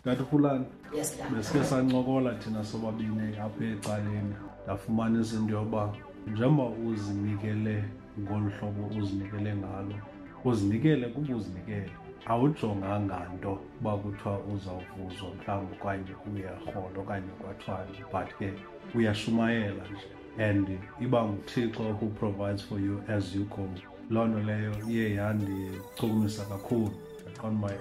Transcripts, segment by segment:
Kanti Fulani, Yes, dad. besike sancokola thina sobabini apha ecaleni ndafumanisa into yoba njengoba uzinikele ngolu hlobo uzinikele ngalo, uzinikele kuba uzinikele. Awujonganga nto uba kuthiwa uzawuvuzwa mhlawumbi okanye uyarhola okanye kwathwani, but ke uyashumayela nje and iba nguThixo who provides for you as you go. Loo nto leyo iye yandichukumisa kakhulu. Ndaqonda uba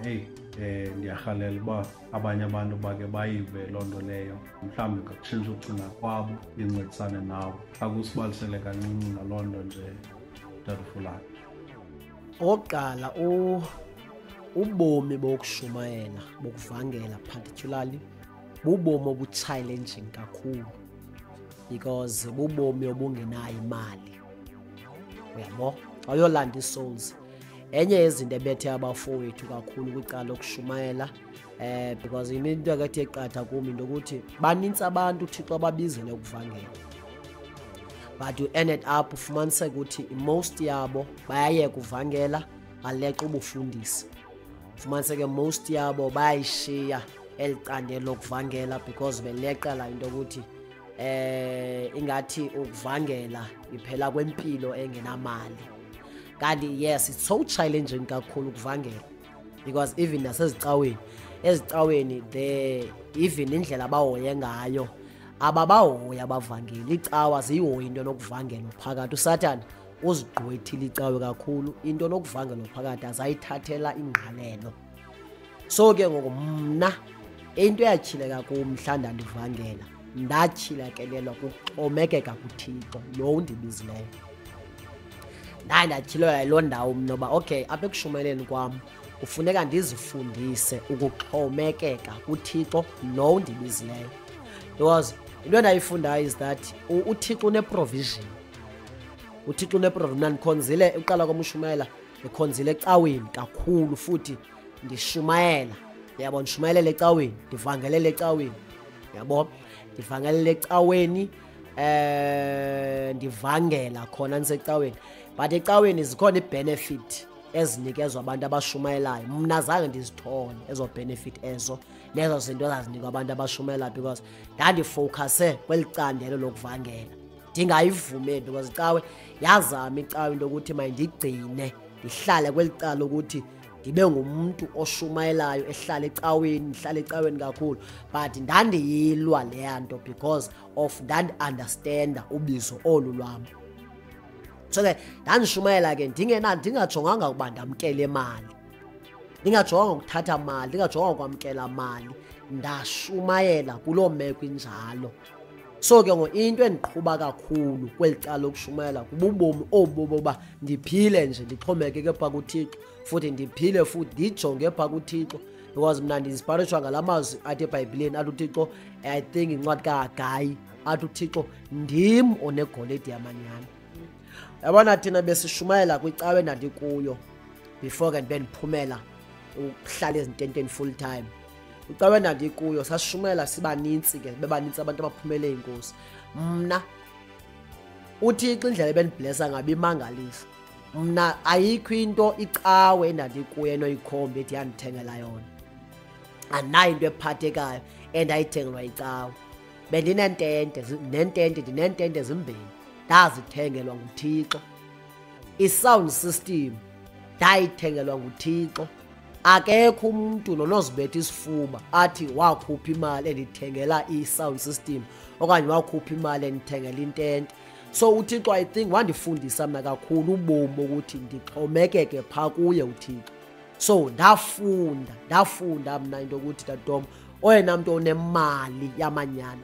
ndiyarhalela uba abanye abantu bake bayive loo nto leyo, mhlawumbi ngakutshintsha ucinga kwabo incedisane nawe. Akusibalisele kancinci ngaloo nto nje, Dade Fulani. Okokuqala ubomi bokushumayela bokuvangela particularly bubomi obu-challenging kakhulu because bubomi obungenayo imali, uyabo. Awuyolanda ii-souls. Enye yezinto ebethe abafowethu kakhulu kwicala lokushumayela because into akathi eqatha kum into ukuthi banintsi abantu uThixo ababizele ukuvangela, but you ended up ufumaniseka ukuthi most yabo bayayeka uvangela baleqa ubufundisi. Ufumaniseke most yabo bayayishiya eli candelo lokuvangela because beleqela into ukuthi ingathi ukuvangela iphela kwempilo engenamali. Kanti yes, it's so challenging kakhulu ukuvangela because even ezicaweni even indlela abahoye ngayo ababahoya abavangeli. Icawa ziyihoya into nokuvangela phakathi. USathane uzigqwethile icawe kakhulu, into nokuvangela phakathi azayithathela ingqalelo. So ke ngoku mna into eyatyhileka kumhla ndandivangela ndatyhilekelelwa kuxhomekeka kuThixo lo undibizileyo. Ndatyhilelwa yiloo ndawo mna uba okay, apha ekushumayeleni kwam kufuneka ndizifundise ukuxhomekeka kuThixo lo undibizileyo, because into endayifundayo is that uThixo une-provision. uThixo une-provision. Mna ndikhonzile uqala kwam ushumayela, ndikhonzile ecaweni kakhulu futhi ndishumayela, yabo, ndishumayelele ecaweni, ndivangelele ecaweni, yabo, ndivangelele ecaweni, ndivangela khona ndisecaweni. But ecaweni zikhona ii-benefit ezinikezwa abantu abashumayelayo. Mna zange ndizithole ezo benefit ezo nezo zinto ezazinikwa abantu abashumayelayo because ndandifowukhase kweli candelo lokuvangela, ndingayivumeli because icawe yazama icawe into yokuthi mayindigcine ndihlale kweli cala lokuthi ndibe ngumntu oshumayelayo ehlala ecaweni, ndihlale ecaweni kakhulu. But ndandiyilwa leya nto because of ndandiunderstanda ubizo olu lwam. So ke ndandishumayela ke ndingajonganga ukuba ndamkele imali, ndingajonganga ukuthatha mali, ndingajonganga ukwamkela mali, ndashumayela kuloo meko injalo. So ke into endiqhuba kakhulu kweli cala lokushumayela kububomi obu boba ndiphile nje ndixhomekeke phaa kuThixo, futhi ndiphile futhi ndijonge phaa kuThixo because mna ndinspirishwa ngala mazwi athi eBhayibhileni athi uThixo, I think incwadi kaHagayi athi uThixo ndim onegolide yamanyani. Yabona thina besishumayela kwicawe endandikuyo before ke ndibe ndiphumela ukuhlala ezintenteni full time. Icawe endandikuyo sasishumayela sibanintsi ke, bebanintsi abantu abaphumele inkosi. Mna uThixo indlela ebeniblessa ngabe imangalisa. Mna ayikho into icawe endandikuyo enoyikhomba ethi yandithengela yona. Anayo into ephathekayo endayithengelwa icawe. Ndinentente zimbini ndazithengelwa nguThixo. I-sound system ndayithengelwa nguThixo. Akekho umuntu nonozibetha isifuba athi wakhupha imali endithengela i-sound system okanye wakhupha imali endithengela intente. So uThixo I think wandifundisa mna kakhulu ubomi ukuthi ndixhomekeke phaa kuye uThixo. So ndafunda mna into yokuthi tatom oyena mntu onemali yamanyani.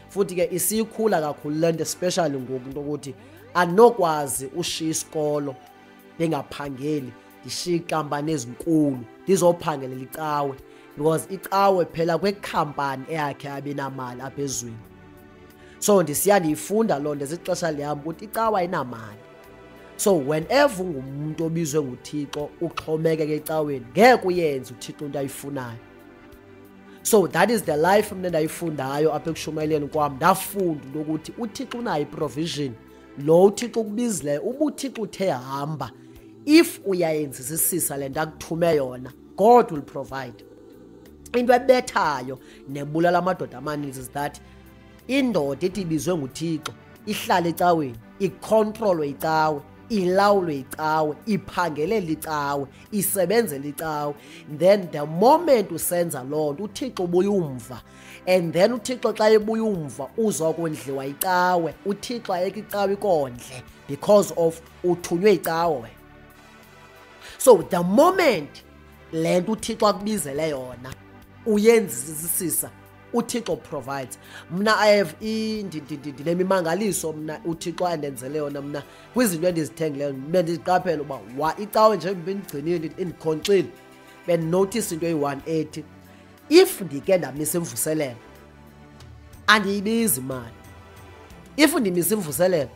Futhi ke isikhula kakhulu le nto, especially ngoku into yokuthi andinokwazi ushiya isikolo ndingaphangeli, ndishiye iikampani ezinkulu ndizophangelela icawe because icawe phela kwekhampani eyakhe abinamali apha ezweni. So ndisiya ndiyifunda loo nto zixesha lihamba ukuthi icawe ayinamali. So whenever ungumuntu obizwe nguThixo uxhomekeke ecaweni ngeke uyenze uThixo into ayifunayo. So that is the life mna ndayifundayo apha ekushumayeleni kwam. Ndafunda into yokuthi uThixo unayo iprovision, lo uThixo ukubizileyo uba uThixo uthe hamba, if uyayenzisisa le nto akuthume yona, God will provide. into ebethayo nebulala amadoda amaninzi is that indoda ethi ibizwe nguThixo ihlala ecaweni, icontrolwe icawe, ilawulwe icawe, iphangelele icawe, isebenzele icawe. Then the moment usenza loo nto uThixo ubuya umva, and then uThixo xa ebuya umva uzokondliwa icawe. uThixo ayeke icawe ikondle because of uthunywe icawe. So the moment le nto uThixo akubizele yona uyenzisisa, uThixo provides. Mna I have ndinemimangaliso mna uThixo andenzele yona mna kwizinto endizithengileyo. Bendiziqaphela uba icawe nje bendigcinile indikhonkxile, bendinotice into eyi-180. If ndike ndamisa imvuselelo andiyibizi imali. If ndimisa imvuselelo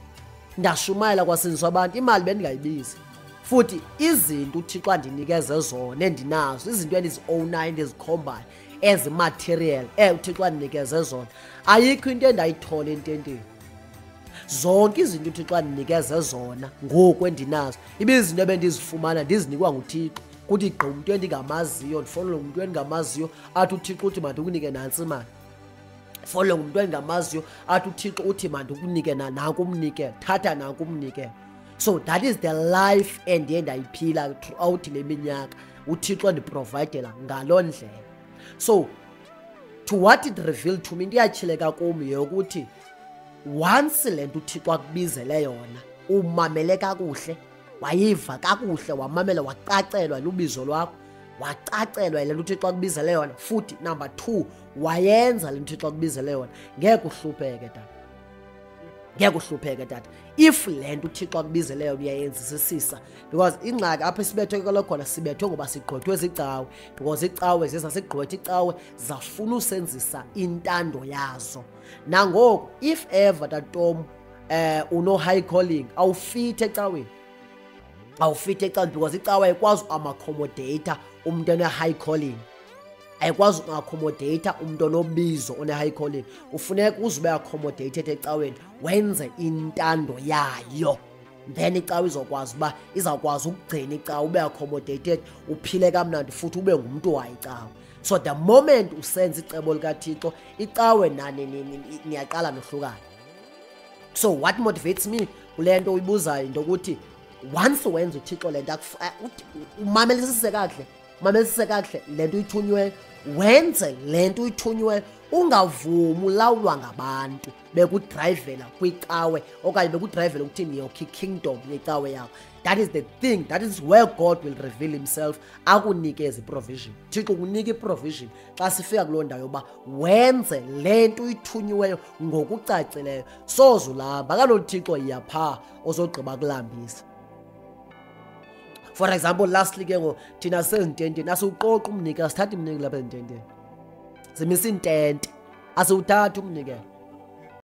ndashumayela kwasindiswa abantu, imali bendingayibizi. Futhi izinto uThixo andinikeze zona endinazo, izinto endizi-ownayo endizikhombayo ezimaterial uThixo andinikeze zona, ayikho into endayithola ententeni. Zonke izinto uThixo andinikeze zona ngoku endinazo ibizinto ebendizifumana ndizinikwa nguThixo. Kuthi gqi umntu endingamaziyo, ndifonelwe ngumntu endingamaziyo athi uThixo uthi mandikunike nantsi imali. Ndifonelwe ngumntu endingamaziyo athi uThixo uthi mandikunike nanku umnikelo, thatha nanku umnikelo. So that is the life endiye ndayiphila throughout le minyaka uThixo endiprovidela ngaloo ndlela. So to what it revealed to me, into iyatshileka kum yokuthi once le nto uThixo akubizele yona umamele kakuhle, wayiva kakuhle, wamamela, wacacelwa lubizo lwakho, wacacelwa le nto uThixo akubizele yona, futhi number 2 wayenza le nto uThixo akubizele yona, ngeke uhlupheke tata. Ngeke uhlupheke tata if le nto uThixo akubizele yona uyayenzisisa. Because ingxaki apha sibethwe kalo khona, sibethwe ngoba sigqwethwe zicawe, because icawe zisasigqwetha icawe zafuna usenzisa intando yazo. Nangoku if ever tatom uno high calling awufit ecaweni, awufit ecaweni, because icawe ayikwazi uaccommodate umuntu one high calling, ayikwazi uaccommodate umuntu onobizo one high calling. Ufuneka uzube accommodated ecaweni, wenze intando yayo, then icawe izokwazi uba izawukwazi ukugcina icawe, ube accommodated, uphile kamnandi futhi ube ngumuntu wayo icawe. So the moment usenza icebo likaThixo, icawe niyaqala nohlukana. So what motivates me kule nto uyibuzayo into ukuthi once wenza uThixo le nto umamelisise kakuhle, umamelisise kakuhle le nto uyithunyweyo, wenze le nto uyithunyweyo, ungavumi ulawulwa ngabantu bekudrivela kwicawe okanye bekudrivela ukuthini yokho ikingdom yecawe yakho. That is the thing, that is where God will reveal himself, akunikeze provision. Thixo kunika iprovision xa sifika kuloo ndawo yoba wenze le nto uyithunyweyo ngokucacileyo, soze ulamba. Kaloku Thixo iyaphaa ozogqiba kulambisa. For example, lastly ke ngo thina sezintenteni asiwuqoqa umnikelo, asithatha umnikelo lapha ezintenteni, simisa intente, asiwuthatha umnikelo.